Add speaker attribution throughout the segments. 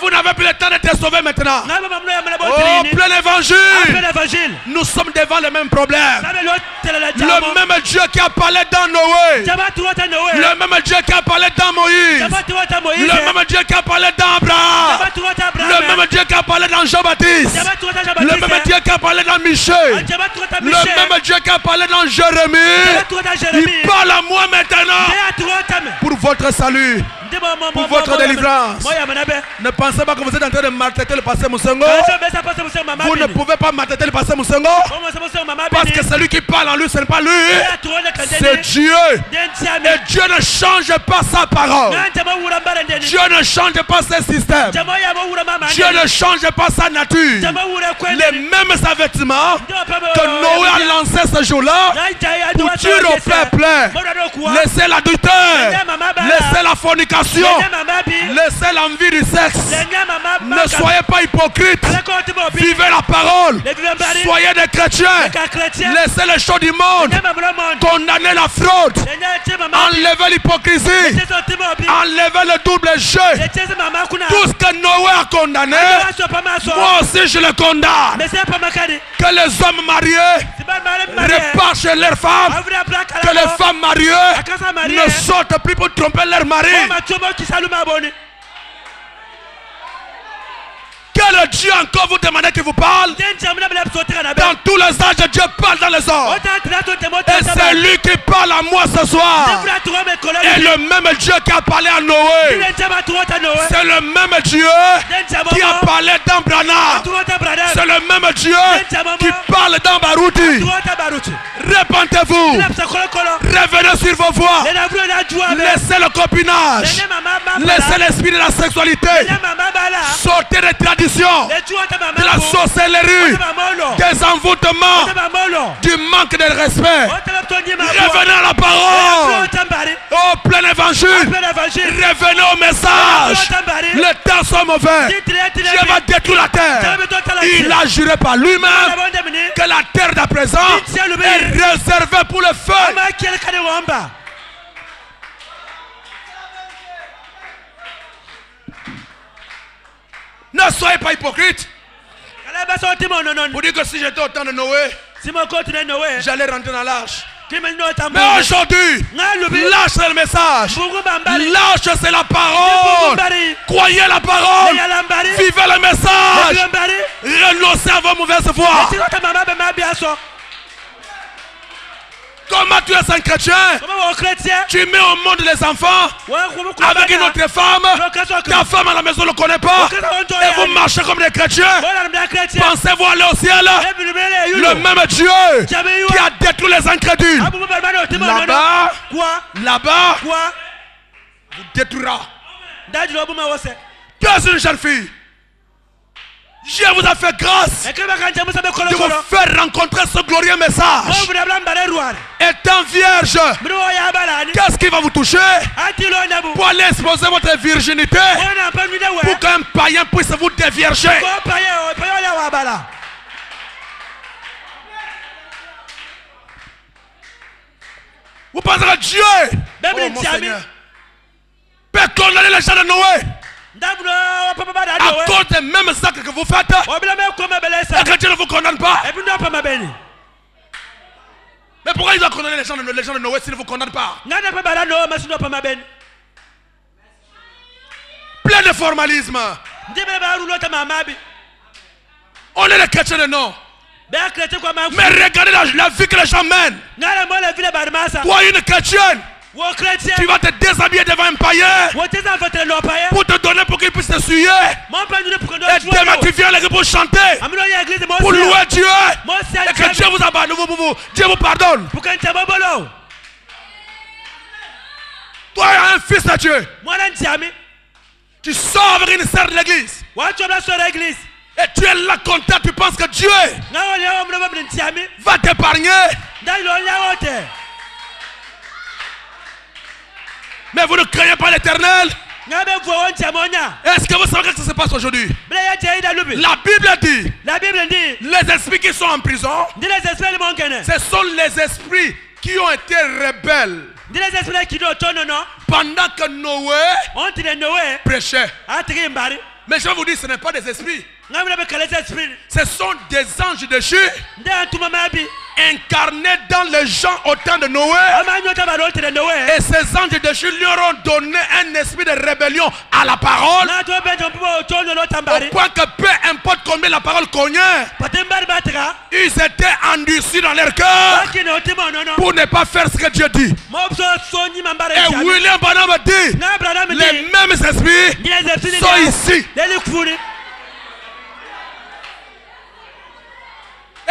Speaker 1: vous n'avez plus le temps d'être sauvé maintenant. Oh, plein évangile. Nous sommes devant le même problème. Le même Dieu qui a parlé dans Noé. Le même Dieu qui a parlé dans Moïse. Le même Dieu qui a parlé dans Abraham. Le même Dieu qui a parlé dans Jean-Baptiste. Le même Dieu qui a parlé dans Michel. Le même Dieu qui a parlé dans Jérémie. Il parle à moi maintenant pour votre salut, pour votre délivrance. Ne pensez pas que vous êtes en train de maltraiter le pasteur Moussengo. Vous ne pouvez pas maltraiter le pasteur Moussengo, parce que celui qui parle en lui, ce n'est pas lui, c'est Dieu. Et Dieu ne change pas sa parole. Dieu ne change pas ses systèmes. Dieu ne change pas sa nature. Les mêmes vêtements que Noé a lancé ce jour-là pour dire au peuple: laissez l'adultère, laissez la fornication, laissez l'envie du sexe. Ne soyez pas hypocrites. Vivez la parole. Soyez des chrétiens. Laissez les choses du monde. Condamnez la fraude. Enlevez l'hypocrisie. Enlevez le double jeu. Tout ce que Noé a condamné, moi aussi je le condamne. Que les hommes mariés repartent chez leurs femmes. Que les femmes mariées ne sortent plus pour tromper leur mari. Quel Dieu encore vous demandez qu'il vous parle? Dans tous les âges, Dieu parle dans les hommes. Et c'est lui qui parle à moi ce soir. Et le même Dieu qui a parlé à Noé, c'est le même Dieu qui a parlé dans Branham. C'est le même Dieu qui parle dans Barouti. Répentez-vous. Revenez sur vos voies. Laissez le copinage. Laissez l'esprit de la sexualité. Sortez des traditions, de la sorcellerie, des envoûtements, du manque de respect. Revenez à la parole. Oh, plein évangile. Revenez au message. Les temps sont mauvais. Dieu va détruire la terre. Il a juré par lui-même que la terre d'à présent est réservée pour le feu. Ne soyez pas hypocrite. Vous dites que si j'étais au temps de Noé, j'allais rentrer dans l'arche. Mais aujourd'hui, lâche le message. Lâche c'est la parole. Croyez la parole. Vivez le message. Renoncez à vos mauvaises voies. Comment tu es un chrétien? Tu mets au monde les enfants avec une autre femme. Ta femme à la maison ne le connaît pas. Et vous marchez comme des chrétiens. Pensez-vous aller au ciel? Le même Dieu qui a détruit les incrédules, là-bas, vous détruira. Tu es une jeune fille. Dieu vous a fait grâce de vous faire rencontrer ce glorieux message. Étant vierge, qu'est-ce qui va vous toucher pour aller exposer votre virginité pour qu'un païen puisse vous dévierger? Vous pensez que Dieu, oh mon Seigneur, peut condamner les gens de Noé à cause des mêmes actes que vous faites, et que Dieu ne vous condamne pas? Mais pourquoi il doit condamner les gens de Noé s'il ne vous condamne pas? Plein de formalisme. On est les chrétiens de nom. Mais regardez la vie que les gens mènent. Toi, une chrétienne, tu vas te déshabiller devant un païen pour te donner pour qu'il puisse te suyer. Et demain tu viens à l'église pour chanter, pour louer Dieu, et que Dieu vous abandonne, Dieu vous pardonne. Toi un fils de Dieu, tu sors avec une sœur de l'église, et tu es là content, tu penses que Dieu va t'épargner. Mais vous ne craignez pas l'Éternel. Est-ce que vous savez ce qui se passe aujourd'hui? La Bible dit, les esprits qui sont en prison, ce sont les esprits qui ont été rebelles pendant que Noé prêchait. Mais je vais vous dire, ce n'est pas des esprits. Ce sont des anges déchus incarnés dans les gens au temps de Noé. Et ces anges déchus lui auront donné un esprit de rébellion à la parole. Au point que peu importe combien la parole connaît, ils étaient endurcis dans leur cœur pour ne pas faire ce que Dieu dit. Et William Branham dit, les mêmes esprits sont ici.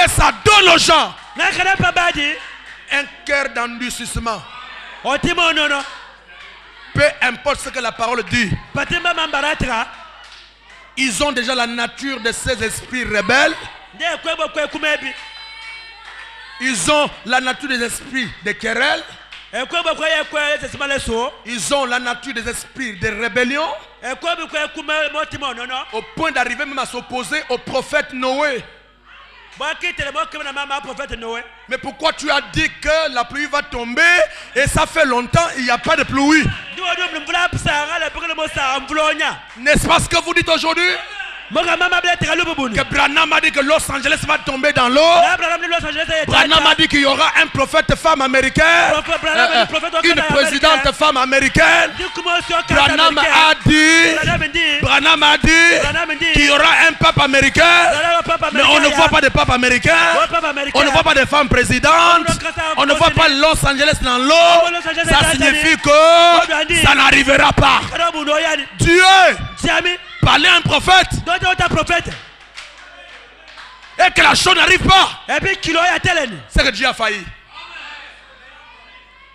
Speaker 1: Et ça donne aux gens un cœur d'endurcissement. Peu importe ce que la parole dit, ils ont déjà la nature de ces esprits rebelles. Ils ont la nature des esprits de querelle. Ils ont la nature des esprits de rébellion. Au point d'arriver même à s'opposer au prophète Noé. Mais pourquoi tu as dit que la pluie va tomber et ça fait longtemps il n'y a pas de pluie? N'est-ce pas ce que vous dites aujourd'hui? Que Branham a dit que Los Angeles va tomber dans l'eau. Branham a dit qu'il y aura un prophète femme américaine, une présidente femme américaine. Branham a dit qu'il y aura un pape américain. Mais on ne voit pas de pape américain. On ne voit pas de femme présidente. On ne voit pas Los Angeles dans l'eau. Ça signifie que ça n'arrivera pas. Dieu parlait à un prophète et que la chose n'arrive pas, c'est que Dieu a failli.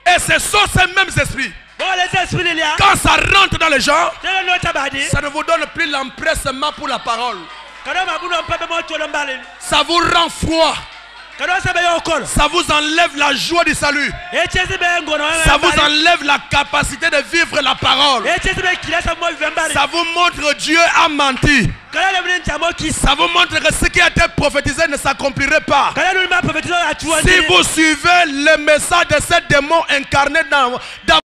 Speaker 1: Et ce sont ces mêmes esprits. Quand ça rentre dans les gens, ça ne vous donne plus l'empressement pour la parole. Ça vous rend froid. Ça vous enlève la joie du salut. Ça vous enlève la capacité de vivre la parole. Ça vous montre Dieu a menti. Ça vous montre que ce qui a été prophétisé ne s'accomplirait pas. Si vous suivez le message de ces démons incarnés dans